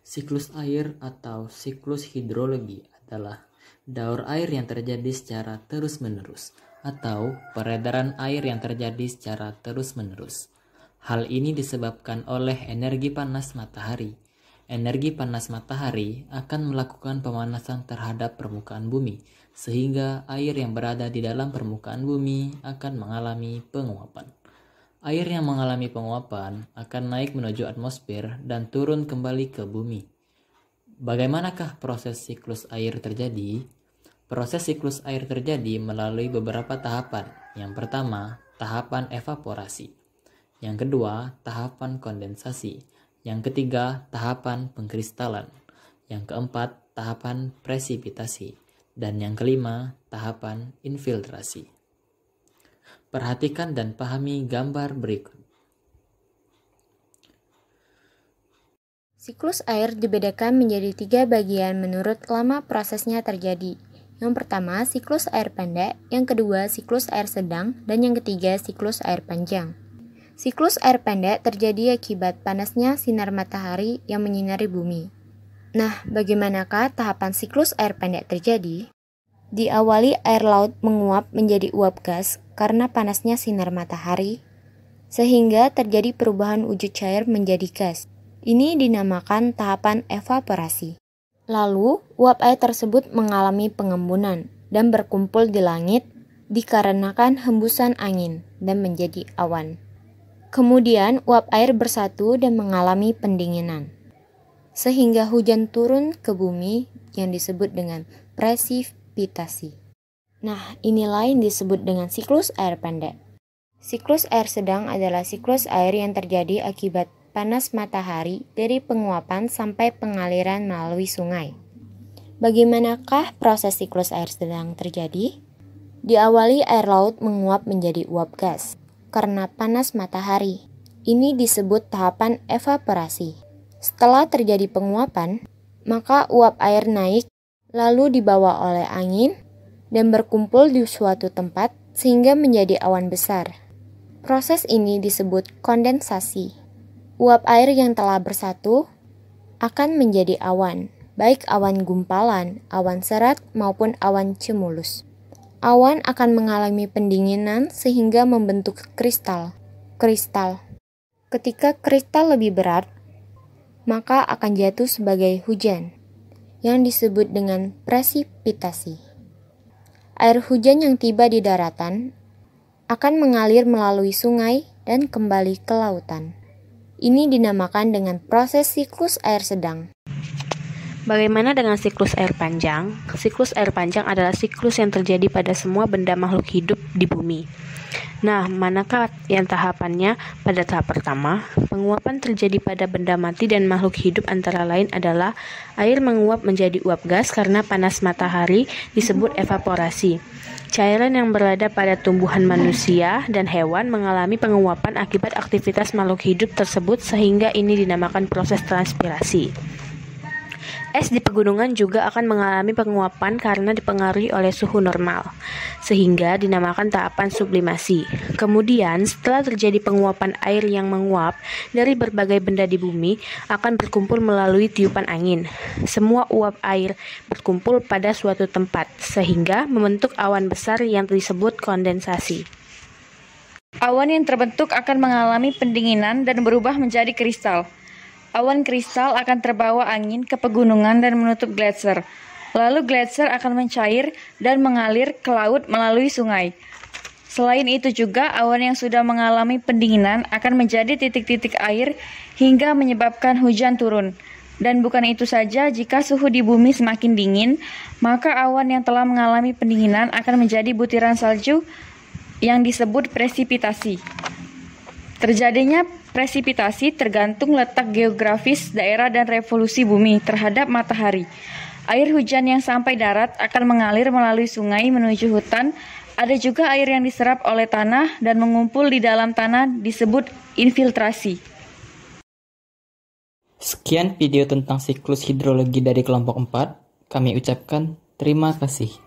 Siklus air atau siklus hidrologi adalah daur air yang terjadi secara terus-menerus atau peredaran air yang terjadi secara terus-menerus. Hal ini disebabkan oleh energi panas matahari. Energi panas matahari akan melakukan pemanasan terhadap permukaan bumi, sehingga air yang berada di dalam permukaan bumi akan mengalami penguapan. Air yang mengalami penguapan akan naik menuju atmosfer dan turun kembali ke bumi. Bagaimanakah proses siklus air terjadi? Proses siklus air terjadi melalui beberapa tahapan. Yang pertama, tahapan evaporasi. Yang kedua, tahapan kondensasi. Yang ketiga, tahapan pengkristalan. Yang keempat, tahapan presipitasi. Dan yang kelima, tahapan infiltrasi. Perhatikan dan pahami gambar berikut. Siklus air dibedakan menjadi 3 bagian menurut lama prosesnya terjadi. Yang pertama, siklus air pendek, yang kedua, siklus air sedang, dan yang ketiga, siklus air panjang. Siklus air pendek terjadi akibat panasnya sinar matahari yang menyinari bumi. Nah, bagaimanakah tahapan siklus air pendek terjadi? Diawali air laut menguap menjadi uap gas karena panasnya sinar matahari, sehingga terjadi perubahan wujud cair menjadi gas. Ini dinamakan tahapan evaporasi. Lalu, uap air tersebut mengalami pengembunan dan berkumpul di langit dikarenakan hembusan angin dan menjadi awan. Kemudian, uap air bersatu dan mengalami pendinginan, sehingga hujan turun ke bumi yang disebut dengan presipitasi. Nah, inilah yang disebut dengan siklus air pendek. Siklus air sedang adalah siklus air yang terjadi akibat panas matahari dari penguapan sampai pengaliran melalui sungai. Bagaimanakah proses siklus air sedang terjadi? Diawali air laut menguap menjadi uap gas karena panas matahari. Ini disebut tahapan evaporasi. Setelah terjadi penguapan, maka uap air naik lalu dibawa oleh angin dan berkumpul di suatu tempat sehingga menjadi awan besar. Proses ini disebut kondensasi. Uap air yang telah bersatu akan menjadi awan, baik awan gumpalan, awan serat, maupun awan cumulus. Awan akan mengalami pendinginan sehingga membentuk kristal. Ketika kristal lebih berat, maka akan jatuh sebagai hujan, yang disebut dengan presipitasi. Air hujan yang tiba di daratan akan mengalir melalui sungai dan kembali ke lautan. Ini dinamakan dengan proses siklus air sedang. Bagaimana dengan siklus air panjang? Siklus air panjang adalah siklus yang terjadi pada semua benda makhluk hidup di bumi. Nah, manakah yang tahapannya? Pada tahap pertama, penguapan terjadi pada benda mati dan makhluk hidup antara lain adalah air menguap menjadi uap gas karena panas matahari disebut evaporasi. Cairan yang berada pada tumbuhan manusia dan hewan mengalami penguapan akibat aktivitas makhluk hidup tersebut sehingga ini dinamakan proses transpirasi. Es di pegunungan juga akan mengalami penguapan karena dipengaruhi oleh suhu normal, sehingga dinamakan tahapan sublimasi. Kemudian, setelah terjadi penguapan air yang menguap dari berbagai benda di bumi akan berkumpul melalui tiupan angin. Semua uap air berkumpul pada suatu tempat, sehingga membentuk awan besar yang disebut kondensasi. Awan yang terbentuk akan mengalami pendinginan dan berubah menjadi kristal. Awan kristal akan terbawa angin ke pegunungan dan menutup gletser. Lalu gletser akan mencair dan mengalir ke laut melalui sungai. Selain itu juga, awan yang sudah mengalami pendinginan akan menjadi titik-titik air hingga menyebabkan hujan turun. Dan bukan itu saja, jika suhu di bumi semakin dingin, maka awan yang telah mengalami pendinginan akan menjadi butiran salju yang disebut presipitasi. Terjadinya presipitasi tergantung letak geografis daerah dan revolusi bumi terhadap matahari. Air hujan yang sampai darat akan mengalir melalui sungai menuju hutan. Ada juga air yang diserap oleh tanah dan mengumpul di dalam tanah disebut infiltrasi. Sekian video tentang siklus hidrologi dari kelompok 4. Kami ucapkan terima kasih.